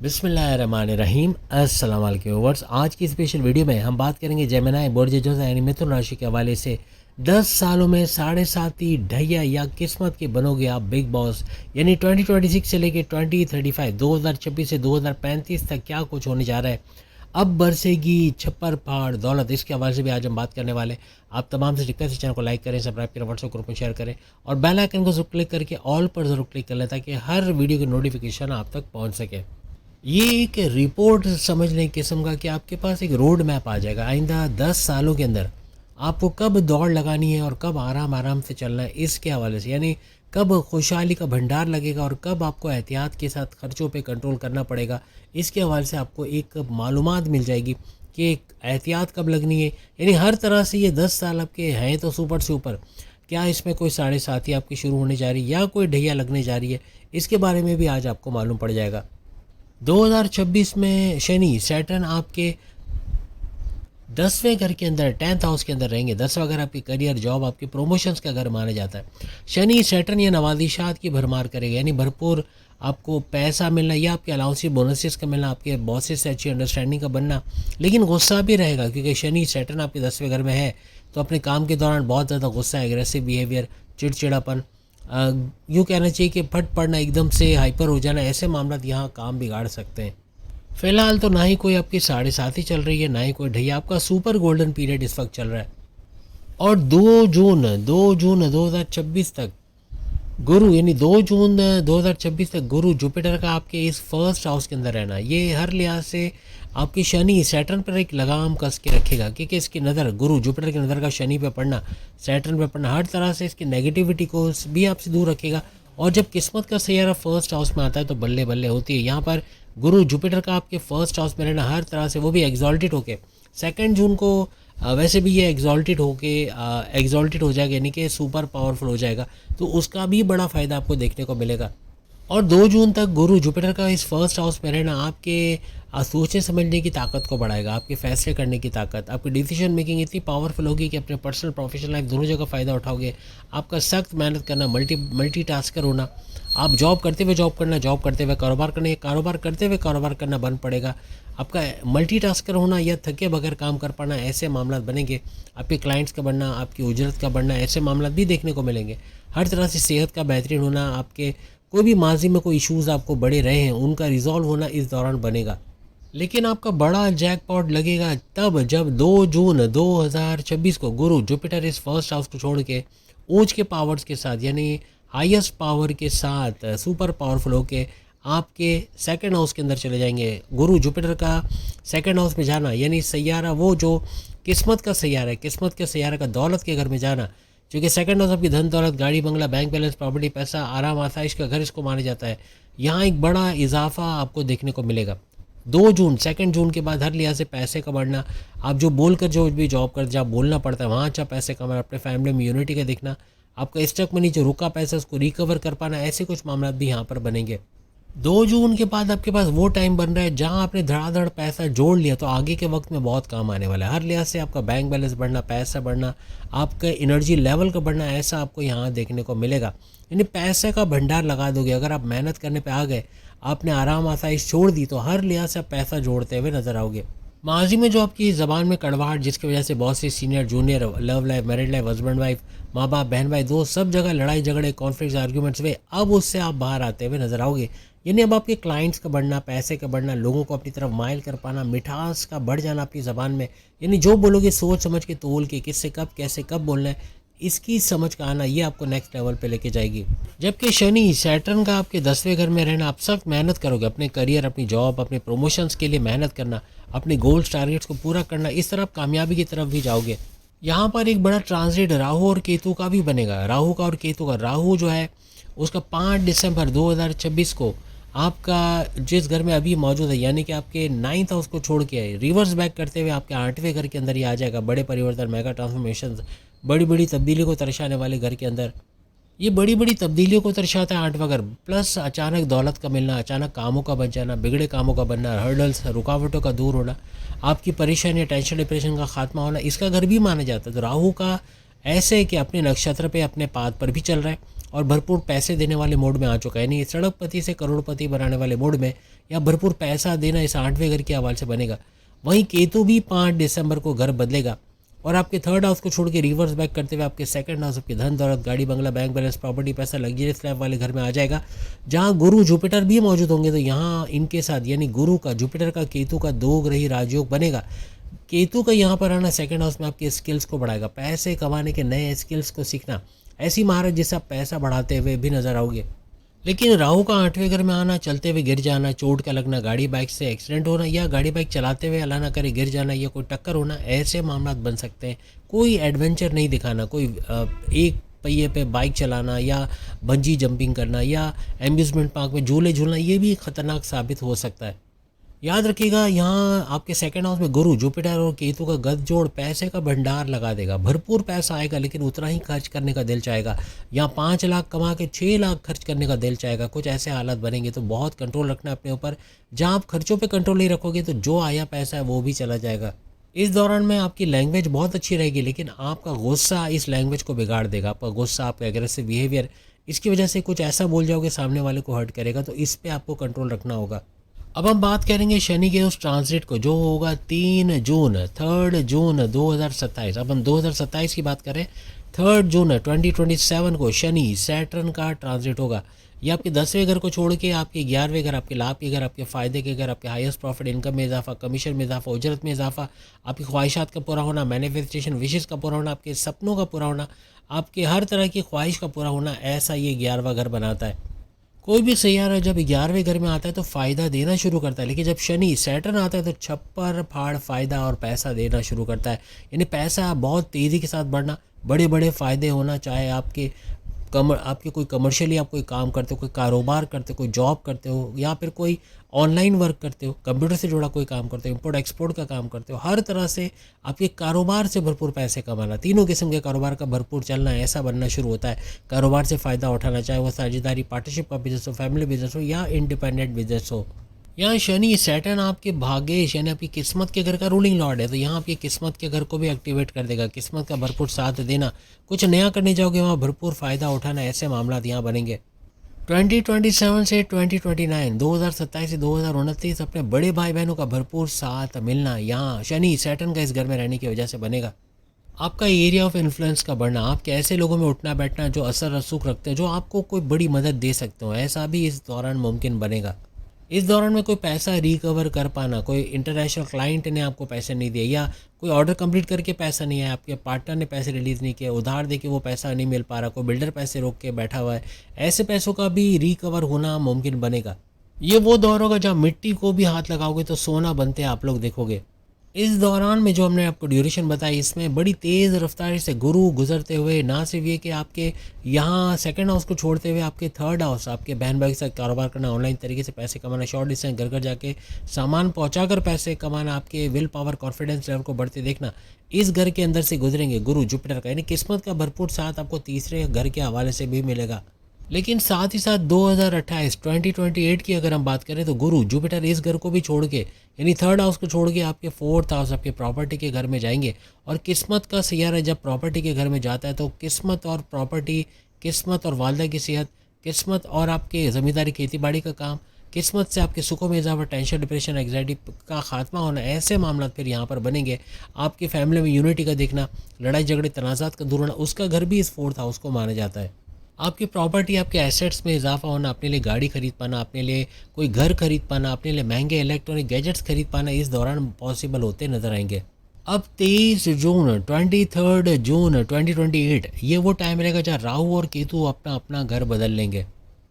बिस्मिल्लाहिर्रहमानिर्रहीम। अस्सलाम वालेकुम व्यूअर्स। आज की स्पेशल वीडियो में हम बात करेंगे जेमिनी बोर्ड जोसा यानी मिथुन राशि के हवाले से 10 सालों में 7.5 ढैया या किस्मत के बनोगे आप बिग बॉस। यानी 2026 से लेके 2035 2026 से 2035 तक क्या कुछ होने जा रहा है। अब बरसेगी छप्पर पहाड़ दौलत, इसके हवाले से भी आज हम बात करने वाले हैं। आप तमाम से रिक्वेस्ट है चैनल को लाइक करें, सब्सक्राइब करें, व्हाट्सएप ग्रुप में शेयर करें और बेल आइकन को जरूर क्लिक करके ऑल पर ज़रूर क्लिक कर लें ताकि हर वीडियो की नोटिफिकेशन आप तक पहुंच सके। ये एक रिपोर्ट समझने किस्म का कि आपके पास एक रोड मैप आ जाएगा आइंदा 10 सालों के अंदर आपको कब दौड़ लगानी है और कब आराम आराम से चलना है, इसके हवाले से। यानी कब खुशहाली का भंडार लगेगा और कब आपको एहतियात के साथ खर्चों पे कंट्रोल करना पड़ेगा, इसके हवाले से आपको एक मालूमात मिल जाएगी कि एहतियात कब लगनी है। यानी हर तरह से ये 10 साल आपके हैं तो सुपर से ऊपर। क्या इसमें कोई 7.5 आपकी शुरू होने जा रही है या कोई ढैया लगने जा रही है, इसके बारे में भी आज आपको मालूम पड़ जाएगा। 2026 में शनि सैटर्न आपके 10वें घर के अंदर 10th हाउस के अंदर रहेंगे। 10वां घर आपकी करियर जॉब आपके प्रमोशंस का घर माना जाता है। शनि सैटर्न ये नवादिशात की भरमार करेगा, यानी भरपूर आपको पैसा मिलना या आपके अलाउंस बोनसेस का मिलना, आपके बॉसेस से अच्छी अंडरस्टैंडिंग का बनना। लेकिन गुस्सा भी रहेगा क्योंकि शनि सैटर्न आपके 10वें घर में है तो अपने काम के दौरान बहुत ज़्यादा गुस्सा, एग्रेसिव बिहेवियर, चिड़चिड़ापन, यूँ कहना चाहिए कि फट पड़ना, एकदम से हाइपर हो जाना, ऐसे मामला यहाँ काम बिगाड़ सकते हैं। फिलहाल तो ना ही कोई आपकी 7.5 चल रही है ना ही कोई ढैया, आपका सुपर गोल्डन पीरियड इस वक्त चल रहा है। और 2 जून 2026 तक गुरु, यानी 2 जून 2026 तक गुरु जुपिटर का आपके इस फर्स्ट हाउस के अंदर रहना, ये हर लिहाज से आपकी शनि सैटर्न पर एक लगाम कस के रखेगा क्योंकि इसकी नज़र गुरु जुपिटर की नज़र का शनि पे पड़ना, सैटर्न पे पड़ना हर तरह से इसकी नेगेटिविटी को भी आपसे दूर रखेगा। और जब किस्मत का सैयारा फर्स्ट हाउस में आता है तो बल्ले बल्ले होती है। यहाँ पर गुरु जुपिटर का आपके फर्स्ट हाउस में रहना हर तरह से, वो भी एग्जॉल्टेड होके 2 जून को वैसे भी ये एग्जॉल्टेड हो जाएगा, यानी कि सुपर पावरफुल हो जाएगा, तो उसका भी बड़ा फ़ायदा आपको देखने को मिलेगा। और 2 जून तक गुरु जुपिटर का इस फर्स्ट हाउस में रहना आपके सोचने समझने की ताकत को बढ़ाएगा, आपके फैसले करने की ताकत, आपकी डिसीजन मेकिंग इतनी पावरफुल होगी कि अपने पर्सनल प्रोफेशनल लाइफ दोनों जगह फ़ायदा उठाओगे। आपका सख्त मेहनत करना, मल्टीटास्कर होना, आप जॉब करते हुए जॉब करना, जॉब करते हुए कारोबार करना, कारोबार करते हुए कारोबार करना बंद पड़ेगा। आपका मल्टीटास्कर होना या थके बगैर काम कर पाना, ऐसे मामला बनेंगे। आपके क्लाइंट्स का बढ़ना, आपकी उजरत का बढ़ना, ऐसे मामला भी देखने को मिलेंगे। हर तरह से सेहत का बेहतरीन होना, आपके कोई भी माजी में कोई इश्यूज़ आपको बड़े रहे हैं उनका रिजॉल्व होना इस दौरान बनेगा। लेकिन आपका बड़ा जैकपॉट लगेगा तब जब 2 जून 2026 को गुरु जुपिटर इस फर्स्ट हाउस को छोड़ के ऊंच के पावर्स के साथ, यानी हाईएस्ट पावर के साथ सुपर पावरफुल होके आपके सेकंड हाउस के अंदर चले जाएंगे। गुरु जुपिटर का सेकंड हाउस में जाना यानी सैयारा, वो जो किस्मत का सैयारा है, किस्मत के सैयारा का दौलत के घर में जाना, क्योंकि सेकंड हाउस आपकी धन दौलत, गाड़ी बंगला, बैंक बैलेंस, प्रॉपर्टी, पैसा, आराम आसाइश का घर इसको माना जाता है। यहाँ एक बड़ा इजाफा आपको देखने को मिलेगा। 2 जून 2 जून के बाद हर लिहाज से पैसे का बढ़ना, आप जो बोलकर जो भी जॉब कर जहाँ बोलना पड़ता है वहाँ अच्छा पैसे कमाना, अपने फैमिली में यूनिटी का दिखना, आपका स्टक मनी जो रुका पैसा उसको रिकवर कर पाना, ऐसे कुछ मामला भी यहाँ पर बनेंगे। 2 जून के बाद आपके पास वो टाइम बन रहा है जहां आपने धड़ाधड़ पैसा जोड़ लिया तो आगे के वक्त में बहुत काम आने वाला है। हर लिहाज से आपका बैंक बैलेंस बढ़ना, पैसा बढ़ना, आपका एनर्जी लेवल का बढ़ना, ऐसा आपको यहाँ देखने को मिलेगा। यानी पैसे का भंडार लगा दोगे अगर आप मेहनत करने पे आ गए, आपने आराम आसाइश छोड़ दी तो हर लिहाज से आप पैसा जोड़ते हुए नजर आओगे। माजी में जो आपकी ज़बान में कड़वाहट जिसकी वजह से बहुत सी senior junior, love life, married life, husband wife, माँ बाप, बहन भाई, दोस्त, सब जगह लड़ाई झगड़े, कॉन्फ्लिक्ट, आर्ग्यूमेंट्स हुए, अब उससे आप बाहर आते हुए नजर आओगे। यानी अब आपके क्लाइंट्स का बढ़ना, पैसे का बढ़ना, लोगों को अपनी तरफ माइल कर पाना, मिठास का बढ़ जाना आपकी ज़बान में, यानी जो बोलोगे सोच समझ के, तोल के, किससे कब कैसे कब बोलना है, इसकी समझ का आना, ये आपको नेक्स्ट लेवल पे लेके जाएगी। जबकि शनि सैटर्न का आपके 10वें घर में रहना, आप सख्त मेहनत करोगे, अपने करियर, अपनी जॉब, अपने प्रमोशंस के लिए मेहनत करना, अपने गोल्स टारगेट्स को पूरा करना, इस तरह आप कामयाबी की तरफ भी जाओगे। यहाँ पर एक बड़ा ट्रांजिट राहु और केतु का भी बनेगा। राहु का और केतु का, राहु जो है उसका 5 दिसंबर 2026 को आपका जिस घर में अभी मौजूद है, यानी कि आपके 9th हाउस को छोड़ के रिवर्स बैक करते हुए आपके 8वें घर के अंदर ही आ जाएगा। बड़े परिवर्तन, मेगा ट्रांसफॉर्मेशन, बड़ी बड़ी तब्दीली को दर्शाने वाले घर के अंदर ये बड़ी बड़ी तब्दीलियों को दर्शाता है 8वां घर। प्लस अचानक दौलत का मिलना, अचानक कामों का बन जाना, बिगड़े कामों का बनना, हर्डल्स, रुकावटों का दूर होना, आपकी परेशानी, टेंशन, डिप्रेशन का खात्मा होना, इसका घर भी माना जाता है। तो राहु का ऐसे कि अपने नक्षत्र पे अपने पाद पर भी चल रहा है और भरपूर पैसे देने वाले मोड में आ चुका है, यानी सड़कपति से करोड़पति बनाने वाले मोड में, या भरपूर पैसा देना इस 8वें घर के हवाले से बनेगा। वहीं केतु भी 5 दिसंबर को घर बदलेगा और आपके थर्ड हाउस को छोड़ के रिवर्स बैक करते हुए आपके सेकंड हाउस, आपके धन दौलत, गाड़ी बंगला, बैंक बैलेंस, प्रॉपर्टी, पैसा, लग्जरियस लाइफ वाले घर में आ जाएगा, जहां गुरु जुपिटर भी मौजूद होंगे। तो यहाँ इनके साथ यानी गुरु का, जुपिटर का, केतु का 2 ग्रही राजयोग बनेगा। केतु का यहाँ पर आना सेकंड हाउस में आपके स्किल्स को बढ़ाएगा, पैसे कमाने के नए स्किल्स को सीखना, ऐसी महारत जिससे आप पैसा बढ़ाते हुए भी नजर आओगे। लेकिन राहु का 8वें घर में आना, चलते हुए गिर जाना, चोट का लगना, गाड़ी बाइक से एक्सीडेंट होना, या गाड़ी बाइक चलाते हुए अल्लाह ना करे गिर जाना या कोई टक्कर होना, ऐसे मामला बन सकते हैं। कोई एडवेंचर नहीं दिखाना, कोई एक पहिए पे बाइक चलाना या बंजी जंपिंग करना या एम्यूजमेंट पार्क में झूले झूलना, ये भी खतरनाक साबित हो सकता है। याद रखिएगा, यहाँ आपके सेकंड हाउस में गुरु, जुपिटर और केतु का गठजोड़ पैसे का भंडार लगा देगा। भरपूर पैसा आएगा लेकिन उतना ही खर्च करने का दिल चाहेगा। यहाँ 5 लाख कमा के 6 लाख खर्च करने का दिल चाहेगा। कुछ ऐसे हालात बनेंगे, तो बहुत कंट्रोल रखना है अपने ऊपर। जहाँ आप खर्चों पे कंट्रोल नहीं रखोगे तो जो आया पैसा है वो भी चला जाएगा। इस दौरान में आपकी लैंग्वेज बहुत अच्छी रहेगी, लेकिन आपका गुस्सा इस लैंग्वेज को बिगाड़ देगा। आपका गुस्सा, आपका एग्रेसिव बिहेवियर, इसकी वजह से कुछ ऐसा बोल जाओगे सामने वाले को हर्ट करेगा, तो इस पर आपको कंट्रोल रखना होगा। अब हम बात करेंगे शनि के उस ट्रांजिट को जो होगा 3 जून 2027। अब हम 2027 की बात करें, 3 जून 2027 को शनि सैटर्न का ट्रांजिट होगा। ये आपके 10वें घर को छोड़ के आपके 11वें घर, आपके लाभ के घर, आपके फ़ायदे के घर, आपके हाईएस्ट प्रॉफिट, इनकम में इजाफा, कमीशन में इजाफा, उजरत में इजाफा, आपकी ख्वाहिशात का पूरा होना, मैनिफेस्टेशन, विशेष का पूरा होना, आपके सपनों का पूरा होना, आपके हर तरह की ख्वाहिश का पूरा होना, ऐसा ये 11वां घर बनाता है। कोई भी सैयारा जब 11वें घर में आता है तो फ़ायदा देना शुरू करता है, लेकिन जब शनि सैटर्न आता है तो छप्पर फाड़ फ़ायदा और पैसा देना शुरू करता है। यानी पैसा बहुत तेज़ी के साथ बढ़ना, बड़े बड़े फ़ायदे होना, चाहे आपके कोई कमर्शियली आप कोई काम करते हो, कोई कारोबार करते हो, कोई जॉब करते हो, या फिर कोई ऑनलाइन वर्क करते हो, कंप्यूटर से जुड़ा कोई काम करते हो, इंपोर्ट एक्सपोर्ट का काम करते हो, हर तरह से आपके कारोबार से भरपूर पैसे कमाना, तीनों किस्म के कारोबार का भरपूर चलना, ऐसा बनना शुरू होता है। कारोबार से फ़ायदा उठाना, चाहे वो साझेदारी, पार्टनरशिप का बिजनेस हो, फैमिली बिजनेस हो या इंडिपेंडेंट बिजनेस हो। यहाँ शनि सैटर्न आपके भाग्येश यानी आपकी किस्मत के घर का रूलिंग लॉर्ड है, तो यहाँ आपकी किस्मत के घर को भी एक्टिवेट कर देगा। किस्मत का भरपूर साथ देना, कुछ नया करने जाओगे वहाँ भरपूर फ़ायदा उठाना, ऐसे मामला यहाँ बनेंगे। 2027 से 2029, 2027 से 2029 अपने बड़े भाई बहनों का भरपूर साथ मिलना यहाँ शनि सैटर्न का इस घर में रहने की वजह से बनेगा। आपका एरिया ऑफ इन्फ्लुएंस का बढ़ना, आपके ऐसे लोगों में उठना बैठना जो असर रसूख रखते हैं, जो आपको कोई बड़ी मदद दे सकते हो, ऐसा भी इस दौरान मुमकिन बनेगा। इस दौरान में कोई पैसा रिकवर कर पाना, कोई इंटरनेशनल क्लाइंट ने आपको पैसे नहीं दिए, या कोई ऑर्डर कंप्लीट करके पैसा नहीं आया, आपके पार्टनर ने पैसे रिलीज़ नहीं किए, उधार दे के वो पैसा नहीं मिल पा रहा, कोई बिल्डर पैसे रोक के बैठा हुआ है, ऐसे पैसों का भी रिकवर होना मुमकिन बनेगा। ये वो दौर होगा जहाँ मिट्टी को भी हाथ लगाओगे तो सोना बनते आप लोग देखोगे। इस दौरान में जो हमने आपको ड्यूरेशन बताई, इसमें बड़ी तेज़ रफ्तार से गुरु गुजरते हुए, ना सिर्फ ये कि आपके यहाँ सेकंड हाउस को छोड़ते हुए आपके थर्ड हाउस, आपके बहन भाई के साथ कारोबार करना, ऑनलाइन तरीके से पैसे कमाना, शॉर्ट डिस्टेंस घर घर जाके सामान पहुँचा कर पैसे कमाना, आपके विल पावर, कॉन्फिडेंस लेवल को बढ़ते देखना, इस घर के अंदर से गुजरेंगे गुरु जुपिटर का, यानी किस्मत का भरपूर साथ आपको तीसरे घर के हवाले से भी मिलेगा। लेकिन साथ ही साथ 2028 की अगर हम बात करें तो गुरु जुपिटर इस घर को भी छोड़ के, यानी थर्ड हाउस को छोड़ के आपके फोर्थ हाउस, आपके प्रॉपर्टी के घर में जाएंगे। और किस्मत का सैयारा जब प्रॉपर्टी के घर में जाता है तो किस्मत और प्रॉपर्टी, किस्मत और वालदा की सेहत, किस्मत और आपके ज़मींदारी खेती बाड़ी का काम, किस्मत से आपके सुखों में इजाफा, टेंशन, डिप्रेशन, एग्जाइटी का खात्मा होना, ऐसे मामला फिर यहाँ पर बनेंगे। आपकी फैमिली में यूनिटी का देखना, लड़ाई झगड़े तनाज़ात का दूर होना, उसका घर भी इस फोर्थ हाउस को माना जाता है। आपकी प्रॉपर्टी, आपके एसेट्स में इजाफा होना, अपने लिए गाड़ी खरीद पाना, अपने लिए कोई घर खरीद पाना, अपने लिए महंगे इलेक्ट्रॉनिक गैजेट्स खरीद पाना, इस दौरान पॉसिबल होते नजर आएंगे। अब 23 जून 23 जून 2028 ये वो टाइम रहेगा जहाँ राहु और केतु अपना अपना घर बदल लेंगे।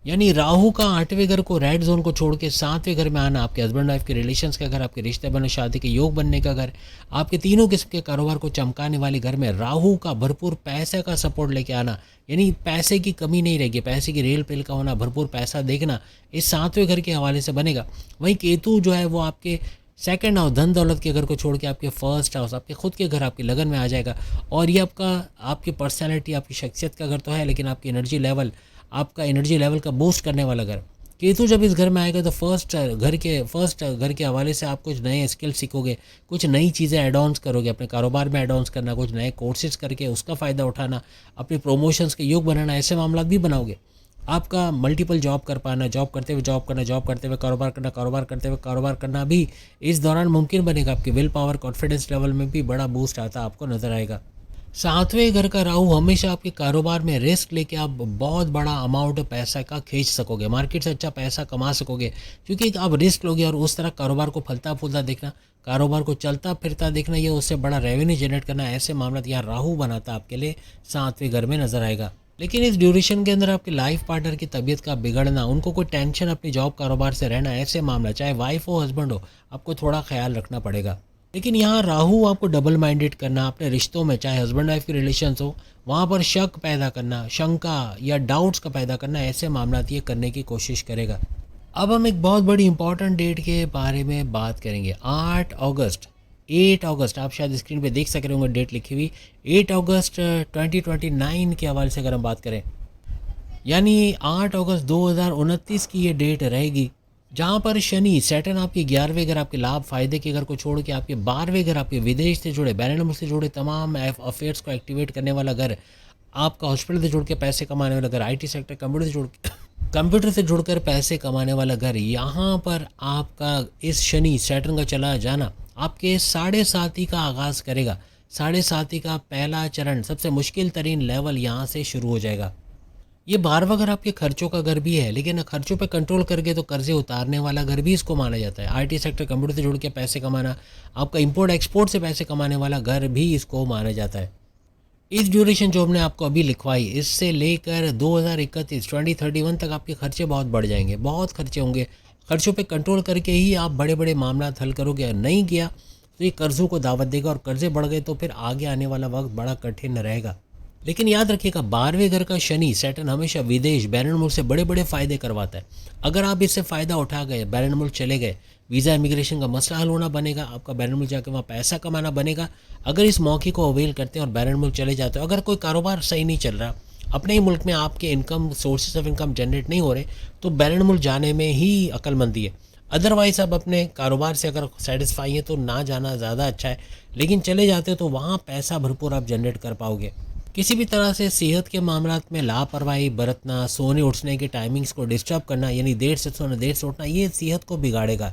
यानी राहु का 8वें घर को, रेड जोन को छोड़ के 7वें घर में आना, आपके हस्बैंड वाइफ के रिलेशंस का घर, आपके रिश्ते बनने, शादी के योग बनने का घर, आपके तीनों किस्म के कारोबार को चमकाने वाले घर में राहु का भरपूर पैसे का सपोर्ट लेके आना, यानी पैसे की कमी नहीं रहेगी, पैसे की रेल पेल का होना, भरपूर पैसा देखना, इस 7वें घर के हवाले से बनेगा। वहीं केतु जो है वो आपके सेकंड हाउस, धन दौलत के घर को छोड़ के आपके फर्स्ट हाउस, आपके खुद के घर, आपकी लगन में आ जाएगा। और ये आपकी पर्सनैलिटी, आपकी शख्सियत का घर तो है, लेकिन आपका एनर्जी लेवल का बूस्ट करने वाला घर, केतु जब इस घर में आएगा तो फर्स्ट घर के हवाले से आप कुछ नए स्किल सीखोगे, कुछ नई चीज़ें एड ऑन्स करोगे, अपने कारोबार में एड ऑन्स करना, कुछ नए कोर्सेज करके उसका फ़ायदा उठाना, अपने प्रमोशंस के योग बनाना, ऐसे मामला भी बनाओगे। आपका मल्टीपल जॉब कर पाना, जॉब करते हुए जॉब करना, जॉब करते हुए कारोबार करना, कारोबार करते हुए कारोबार करना भी इस दौरान मुमकिन बनेगा। आपके विल पावर, कॉन्फिडेंस लेवल में भी बड़ा बूस्ट आता आपको नज़र आएगा। सातवें घर का राहु हमेशा आपके कारोबार में रिस्क लेके आप बहुत बड़ा अमाउंट पैसा का खींच सकोगे, मार्केट से अच्छा पैसा कमा सकोगे, क्योंकि आप रिस्क लोगे और उस तरह कारोबार को फलता फूलता देखना, कारोबार को चलता फिरता देखना, ये उससे बड़ा रेवेन्यू जनरेट करना, ऐसे मामला यहाँ राहु बनाता आपके लिए सातवें घर में नजर आएगा। लेकिन इस ड्यूरेशन के अंदर आपके लाइफ पार्टनर की तबीयत का बिगड़ना, उनको कोई टेंशन अपनी जॉब कारोबार से रहना, ऐसे मामला चाहे वाइफ हो हस्बैंड हो, आपको थोड़ा ख्याल रखना पड़ेगा। लेकिन यहाँ राहु आपको डबल माइंडेड करना, अपने रिश्तों में चाहे हस्बैंड वाइफ की रिलेशंस हो, वहाँ पर शक पैदा करना, शंका या डाउट्स का पैदा करना, ऐसे मामला ये करने की कोशिश करेगा। अब हम एक बहुत बड़ी इंपॉर्टेंट डेट के बारे में बात करेंगे। 8 अगस्त, आप शायद स्क्रीन पे देख सक रहे होंगे डेट लिखी हुई, 8 अगस्त 2029 के हवाले से अगर हम बात करें, यानी 8 अगस्त 2029 की ये डेट रहेगी, जहाँ पर शनि सैटर्न आपके 11वें घर, आपके लाभ फायदे के घर को छोड़ के आपके 12वें घर, आपके विदेश से जुड़े बैरून मुल्क से जुड़े तमाम अफेयर्स को एक्टिवेट करने वाला घर, आपका हॉस्पिटल से जुड़ के पैसे कमाने वाला घर, आईटी सेक्टर, कंप्यूटर से जुड़कर पैसे कमाने वाला घर, यहाँ पर आपका इस शनि सैटर्न का चला जाना आपके 7.5 का आगाज़ करेगा। 7.5 का पहला चरण, सबसे मुश्किल तरीन लेवल यहाँ से शुरू हो जाएगा। ये 12वां घर आपके खर्चों का घर भी है, लेकिन खर्चों पे कंट्रोल करके तो कर्जे उतारने वाला घर भी इसको माना जाता है। आईटी सेक्टर, कंप्यूटर से जुड़ के पैसे कमाना, आपका इंपोर्ट एक्सपोर्ट से पैसे कमाने वाला घर भी इसको माना जाता है। इस ड्यूरेशन जो हमने आपको अभी लिखवाई, इससे लेकर 2031 तक आपके खर्चे बहुत बढ़ जाएंगे, बहुत खर्चे होंगे। खर्चों पे कंट्रोल करके ही आप बड़े बड़े मामला हल करोगे। नहीं किया तो ये कर्जों को दावत देगा, और कर्जे बढ़ गए तो फिर आगे आने वाला वक्त बड़ा कठिन रहेगा। लेकिन याद रखिएगा, 12वें घर का शनि सैटर्न हमेशा विदेश, बैरून मुल्क से बड़े बड़े फ़ायदे करवाता है। अगर आप इससे फ़ायदा उठा गए, बैरून मुल्क चले गए, वीज़ा इमिग्रेशन का मसला हल होना बनेगा, आपका बैरून मुल्क जाकर वहाँ पैसा कमाना बनेगा। अगर इस मौके को अवेल करते हैं और बैरून मुल्क चले जाते हो, अगर कोई कारोबार सही नहीं चल रहा, अपने ही मुल्क में आपके income sources of income generate नहीं हो रहे, तो बैरून मुल्क जाने में ही अक्लमंदी है। अदरवाइज़ आप अपने कारोबार से अगर सेटिस्फाई हैं तो ना जाना ज़्यादा अच्छा है, लेकिन चले जाते हो तो वहाँ पैसा भरपूर आप जनरेट कर पाओगे। किसी भी तरह से सेहत के मामलात में लापरवाही बरतना, सोने उठने के टाइमिंग्स को डिस्टर्ब करना, यानी देर से सोना देर से उठना, ये सेहत को बिगाड़ेगा।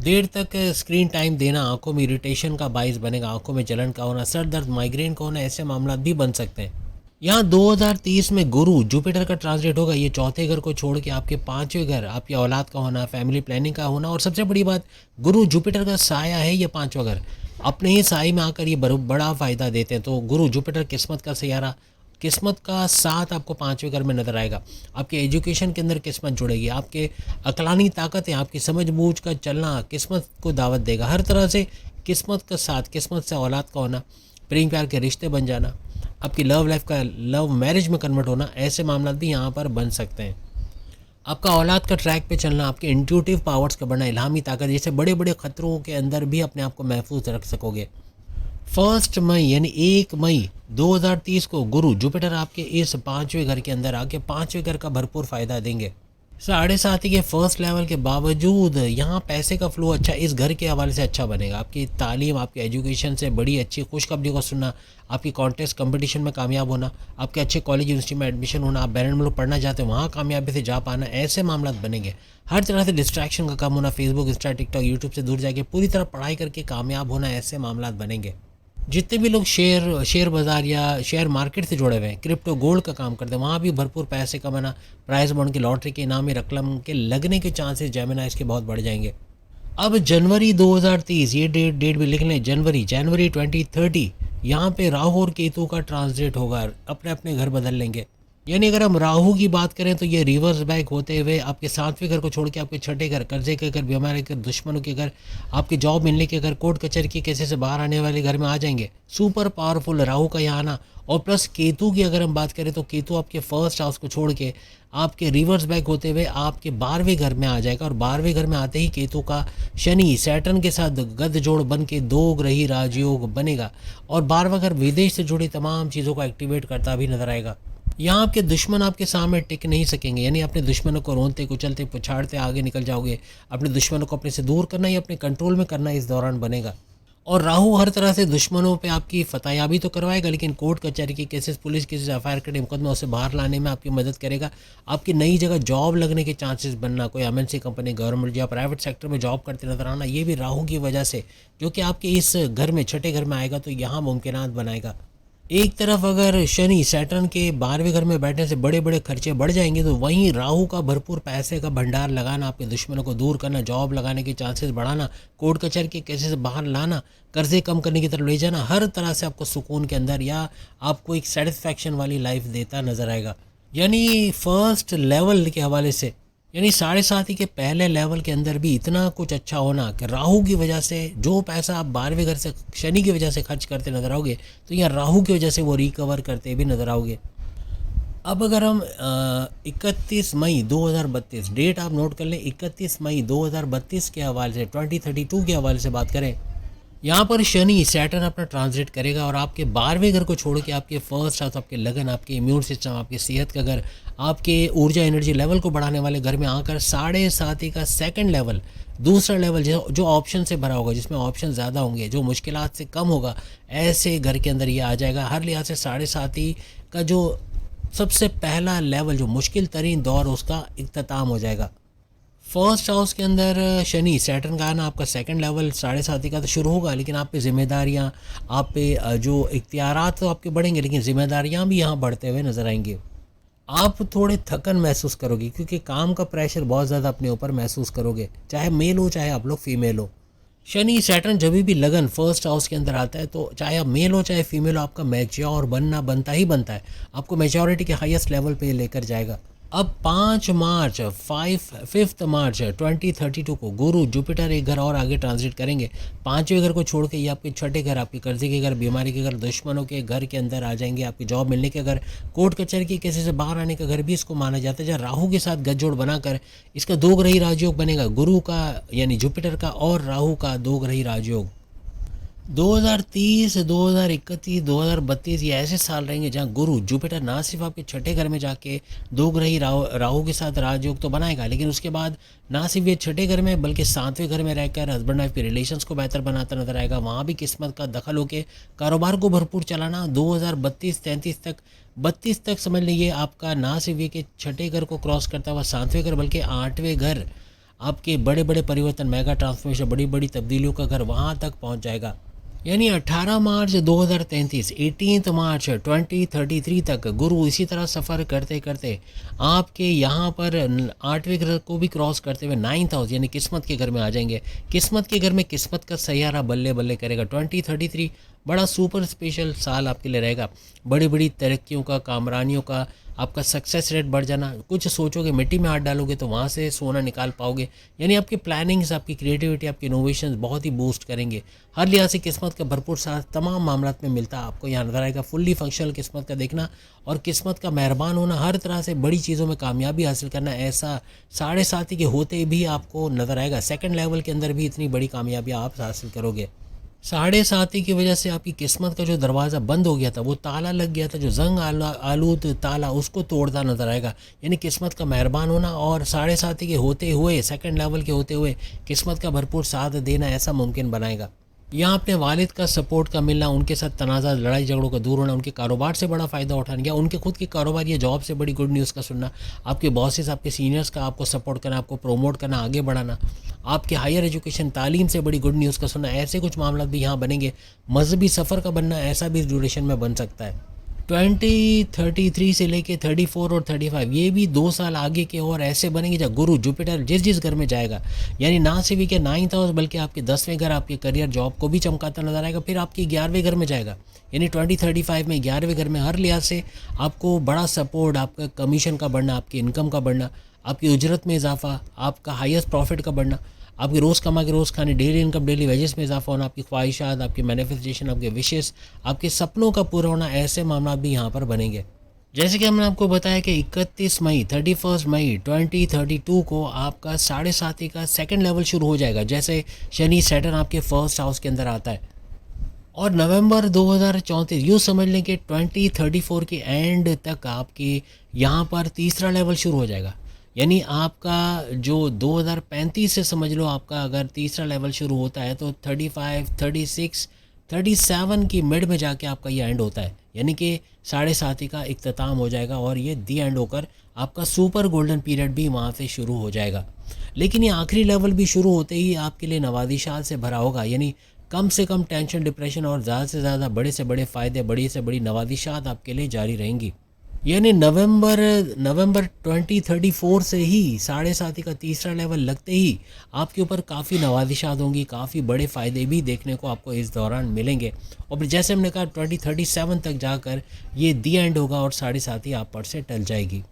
देर तक स्क्रीन टाइम देना आंखों में इरिटेशन का बाइस बनेगा, आंखों में जलन का होना, सर दर्द, माइग्रेन का होना, ऐसे मामला भी बन सकते हैं। यहाँ 2030 में गुरु जुपिटर का ट्रांसलेट होगा। ये चौथे घर को छोड़ के आपके 5वें घर, आपकी औलाद का होना, फैमिली प्लानिंग का होना, और सबसे बड़ी बात, गुरु जुपिटर का साया है ये 5वां घर, अपने ही साई में आकर ये बड़ा फ़ायदा देते हैं। तो गुरु जुपिटर किस्मत का सैयारा, किस्मत का साथ आपको 5वें घर में नजर आएगा। आपके एजुकेशन के अंदर किस्मत जुड़ेगी, आपके अकलानी ताकतें, आपकी समझ बूझ का चलना किस्मत को दावत देगा। हर तरह से किस्मत का साथ, किस्मत से औलाद का होना, प्रेम प्यार के रिश्ते बन जाना, आपकी लव लाइफ का लव मैरिज में कन्वर्ट होना, ऐसे मामला भी यहाँ पर बन सकते हैं। आपका औलाद का ट्रैक पे चलना, आपके इंट्यूटिव पावर्स का बढ़ना, इल्हामी ताकत, जैसे बड़े बड़े खतरों के अंदर भी अपने आप को महफूज रख सकोगे। 1 मई यानी 1 मई 2030 को गुरु जुपिटर आपके इस 5वें घर के अंदर आके 5वें घर का भरपूर फ़ायदा देंगे। 7.5 के फर्स्ट लेवल के बावजूद यहाँ पैसे का फ्लो अच्छा इस घर के हवाले से अच्छा बनेगा। आपकी तालीम, आपकी एजुकेशन से बड़ी अच्छी खुशखबरी को सुनना, आपकी कॉन्टेस्ट कंपटीशन में कामयाब होना, आपके अच्छे कॉलेज यूनिवर्सिटी में एडमिशन होना, आप बैरून मुल्क पढ़ना चाहते हैं वहाँ कामयाबी से जा पाना, ऐसे मामला बनेंगे। हर तरह से डिस्ट्रैक्शन का कम होना, फेसबुक, इंस्टा, टिकटॉक, यूट्यूब से दूर जाके पूरी तरह पढ़ाई करके कामयाब होना, ऐसे मामला बनेंगे। जितने भी लोग शेयर बाज़ार या शेयर मार्केट से जुड़े हुए हैं, क्रिप्टो गोल्ड का काम करते हैं, वहाँ भी भरपूर पैसे कमाना, प्राइस बॉन्ड की लॉटरी के इनामी रकम के लगने के चांसेस जेमिनी इसके बहुत बढ़ जाएंगे। अब जनवरी 2030, ये डेट भी लिख लें, जनवरी 2030, यहाँ पे राहु और केतु का ट्रांसलेट होगा, अपने अपने घर बदल लेंगे। यानी अगर हम राहु की बात करें तो ये रिवर्स बैक होते हुए आपके 7वें घर को छोड़ के आपके 6ठे घर, कर्जे के घर, बीमारी के घर, दुश्मनों के घर, आपके जॉब मिलने के घर, कोर्ट कचहरी के केसेस से बाहर आने वाले घर में आ जाएंगे। सुपर पावरफुल राहु का यहाँ आना, और प्लस केतु की अगर हम बात करें तो केतु आपके फर्स्ट हाउस को छोड़ के आपके रिवर्स बैक होते हुए आपके 12वें घर में आ जाएगा, और 12वें घर में आते ही केतु का शनि सैटर्न के साथ गद जोड़ बन के 2 ग्रही राजयोग बनेगा, और 12वां घर विदेश से जुड़ी तमाम चीज़ों को एक्टिवेट करता भी नजर आएगा। यहाँ आपके दुश्मन आपके सामने टिक नहीं सकेंगे, यानी अपने दुश्मनों को रोनते कुचलते पछाड़ते आगे निकल जाओगे। अपने दुश्मनों को अपने से दूर करना या अपने कंट्रोल में करना इस दौरान बनेगा। और राहु हर तरह से दुश्मनों पे आपकी फतहयाबी तो करवाएगा, लेकिन कोर्ट कचहरी के केसेस, पुलिस केसेस, एफआईआर के मुकदमा उसे बाहर लाने में आपकी मदद करेगा। आपकी नई जगह जॉब लगने के चांसेस बनना, कोई एमएनसी कंपनी, गवर्नमेंट या प्राइवेट सेक्टर में जॉब करते नजर आना, ये भी राहु की वजह से, जो कि आपके इस घर में, छठे घर में आएगा, तो यहाँ मुमकिनात बनाएगा। एक तरफ अगर शनि सैटर्न के 12वें घर में बैठने से बड़े बड़े खर्चे बढ़ जाएंगे, तो वहीं राहु का भरपूर पैसे का भंडार लगाना, आपके दुश्मनों को दूर करना, जॉब लगाने के चांसेस बढ़ाना, कोर्ट कचहरी के केसेस से बाहर लाना, कर्जे कम करने की तरफ ले जाना, हर तरह से आपको सुकून के अंदर या आपको एक सेटिस्फैक्शन वाली लाइफ देता नजर आएगा। यानी फर्स्ट लेवल के हवाले से, यानी 7.5 के पहले लेवल के अंदर भी इतना कुछ अच्छा होना कि राहु की वजह से जो पैसा आप 12वें घर से शनि की वजह से खर्च करते नजर आओगे, तो यहाँ राहु की वजह से वो रिकवर करते भी नजर आओगे। अब अगर हम 31 मई 2032 डेट आप नोट कर लें, 31 मई 2032 के हवाले से, 2032 के हवाले से बात करें, यहाँ पर शनि सैटर्न अपना ट्रांजिट करेगा और आपके 12वें घर को छोड़ के आपके फर्स्ट हाउस, आपके लगन, आपके इम्यून सिस्टम, आपकी सेहत का घर, आपके ऊर्जा एनर्जी लेवल को बढ़ाने वाले घर में आकर 7.5 का सेकंड लेवल, दूसरा लेवल जो ऑप्शन से भरा होगा, जिसमें ऑप्शन ज़्यादा होंगे, जो मुश्किलात से कम होगा, ऐसे घर के अंदर ये आ जाएगा। हर लिहाज से 7.5 का जो सबसे पहला लेवल, जो मुश्किल तरीन दौर, उसका इख्तिताम हो जाएगा। फर्स्ट हाउस के अंदर शनि सैटर्न का आना, आपका सेकंड लेवल 7.5 का तो शुरू होगा, लेकिन आप पे जिम्मेदारियाँ, आप पे जो इख्तियारात तो आपके बढ़ेंगे, लेकिन जिम्मेदारियाँ भी यहाँ बढ़ते हुए नजर आएंगी। आप थोड़े थकन महसूस करोगे, क्योंकि काम का प्रेशर बहुत ज़्यादा अपने ऊपर महसूस करोगे, चाहे मेल हो चाहे आप लोग फीमेल हो। शनि सैटर्न जब भी लगन फर्स्ट हाउस के अंदर आता है, तो चाहे आप मेल हो चाहे फीमेल हो, आपका मैच्योर बनना बनता ही बनता है, आपको मैच्योरिटी के हाईएस्ट लेवल पे लेकर जाएगा। अब 5 मार्च 2032 को गुरु जुपिटर एक घर और आगे ट्रांजिट करेंगे। 5वें घर को छोड़ के ये आपके छठे घर, आपके कर्जे के घर, बीमारी के घर, दुश्मनों के घर के अंदर आ जाएंगे। आपकी जॉब मिलने के घर, कोर्ट कचहरी के केसेस से बाहर आने का घर भी इसको माना जाता है। जहाँ राहु के साथ गठजोड़ बनाकर इसका 2 ग्रही राजयोग बनेगा, गुरु का यानी जुपिटर का और राहु का 2 ग्रही राजयोग। 2030, 2031, 2032 ये ऐसे साल रहेंगे जहां गुरु जुपिटर ना सिर्फ आपके छठे घर में जाके 2 ग्रही राहु के साथ राजयोग तो बनाएगा, लेकिन उसके बाद ना सिर्फ ये छठे घर में बल्कि 7वें घर में रहकर हस्बैंड वाइफ के रिलेशंस को बेहतर बनाता नजर आएगा। वहाँ भी किस्मत का दखल होकर कारोबार को भरपूर चलाना। 2032-33 तक, 32 तक समझ लीजिए, आपका ना सिर्फ ये कि छठे घर को क्रॉस करता हुआ 7वें घर बल्कि 8वें घर, आपके बड़े बड़े परिवर्तन, मेगा ट्रांसफॉर्मेशन, बड़ी बड़ी तब्दीलियों का घर वहाँ तक पहुँच जाएगा। यानी 18 मार्च 2033, 18 मार्च 2033 तक गुरु इसी तरह सफ़र करते करते आपके यहाँ पर 8वें घर को भी क्रॉस करते हुए 9th हाउस यानी किस्मत के घर में आ जाएंगे। किस्मत के घर में किस्मत का सैयारा बल्ले बल्ले करेगा। 2033 बड़ा सुपर स्पेशल साल आपके लिए रहेगा। बड़ी बड़ी तरक्कियों का, कामरानियों का, आपका सक्सेस रेट बढ़ जाना। कुछ सोचोगे, मिट्टी में हाथ डालोगे तो वहाँ से सोना निकाल पाओगे। यानी आपकी प्लानिंग्स, आपकी क्रिएटिविटी, आपकी इनोवेशंस बहुत ही बूस्ट करेंगे। हर लिहाज से किस्मत का भरपूर साथ तमाम मामलात में मिलता आपको यहाँ नजर आएगा। फुल्ली फंक्शनल किस्मत का देखना और किस्मत का मेहरबान होना, हर तरह से बड़ी चीज़ों में कामयाबी हासिल करना, ऐसा 7.5 के होते भी आपको नजर आएगा। सेकंड लेवल के अंदर भी इतनी बड़ी कामयाबी आप हासिल करोगे। 7.5 की वजह से आपकी किस्मत का जो दरवाज़ा बंद हो गया था, वो ताला लग गया था, जो जंग आलूद ताला, उसको तोड़ता नजर आएगा। यानी किस्मत का मेहरबान होना और 7.5 के होते हुए, सेकंड लेवल के होते हुए किस्मत का भरपूर साथ देना ऐसा मुमकिन बनाएगा। यहाँ अपने वालिद का सपोर्ट का मिलना, उनके साथ तनाज़ा, लड़ाई झगड़ों का दूर होना, उनके कारोबार से बड़ा फ़ायदा उठाना या उनके खुद के कारोबार या जॉब से बड़ी गुड न्यूज़ का सुनना, आपके बॉसेस, आपके सीनियर्स का आपको सपोर्ट करना, आपको प्रोमोट करना, आगे बढ़ाना, आपके हायर एजुकेशन, तालीम से बड़ी गुड न्यूज़ का सुनना, ऐसे कुछ मामला भी यहाँ बनेंगे। मजहबी सफ़र का बनना, ऐसा भी ड्यूरेशन में बन सकता है। 2033 से लेके 34 और 35 ये भी 2 साल आगे के और ऐसे बनेंगे जब गुरु जुपिटर जिस जिस घर में जाएगा, यानी ना सिर्फ के 9th हाउस बल्कि आपके 10वें घर, आपके करियर, जॉब को भी चमकाता नजर आएगा। फिर आपके 11वें घर में जाएगा, यानी 2035 में 11वें घर में हर लिहाज से आपको बड़ा सपोर्ट, आपका कमीशन का बढ़ना, आपकी इनकम का बढ़ना, आपकी उजरत में इजाफा, आपका हाईएस्ट प्रॉफिट का बढ़ना, आपके रोज़ कमा के रोज़ खाने, डेली इनकम, डेली वेजेस में इजाफा होना, आपकी ख्वाहिशात, आपकी मैनिफेस्टेशन, आपके विशेष, आपके सपनों का पूरा होना, ऐसे मामला भी यहाँ पर बनेंगे। जैसे कि हमने आपको बताया कि 31 मई 31 मई 2032 को आपका 7.5 का सेकंड लेवल शुरू हो जाएगा। जैसे शनि सैटर्न आपके फर्स्ट हाउस के अंदर आता है, और नवंबर 2034 यूँ समझ लें कि 2034 के एंड तक आपके यहाँ पर तीसरा लेवल शुरू हो जाएगा। यानी आपका जो 2035 से समझ लो, आपका अगर तीसरा लेवल शुरू होता है तो 35, 36, 37 की मिड में जाके आपका ये एंड होता है। यानी कि 7.5 का इख्तिताम हो जाएगा और ये दी एंड होकर आपका सुपर गोल्डन पीरियड भी वहाँ से शुरू हो जाएगा। लेकिन ये आखिरी लेवल भी शुरू होते ही आपके लिए नवादिशात से भरा होगा। यानी कम से कम टेंशन, डिप्रेशन और ज़्यादा से ज़्यादा बड़े से बड़े फ़ायदे, बड़ी से बड़ी नवादिशात आपके लिए जारी रहेंगी। यानी नवंबर 2034 से ही 7.5 का तीसरा लेवल लगते ही आपके ऊपर काफ़ी नवादिशात होंगी, काफ़ी बड़े फ़ायदे भी देखने को आपको इस दौरान मिलेंगे। और फिर जैसे हमने कहा 2037 तक जाकर ये दी एंड होगा और 7.5 आप पर से टल जाएगी।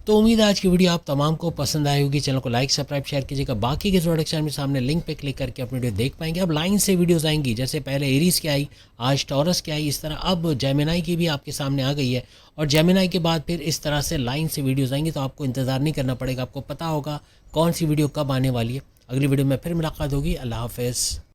तो उम्मीद है आज की वीडियो आप तमाम को पसंद आई होगी। चैनल को लाइक, सब्सक्राइब, शेयर कीजिएगा। बाकी के प्रोडक्शन में सामने लिंक पे क्लिक करके अपनी वीडियो देख पाएंगे। अब लाइन से वीडियोस आएंगी, जैसे पहले एरीज की आई, आज टॉरस की आई, इस तरह अब जेमिनाई की भी आपके सामने आ गई है। और जेमिनाई के बाद फिर इस तरह से लाइन से वीडियोज़ आएंगी, तो आपको इंतज़ार नहीं करना पड़ेगा, आपको पता होगा कौन सी वीडियो कब आने वाली है। अगली वीडियो में फिर मुलाकात होगी। अल्लाह हाफ़िज़।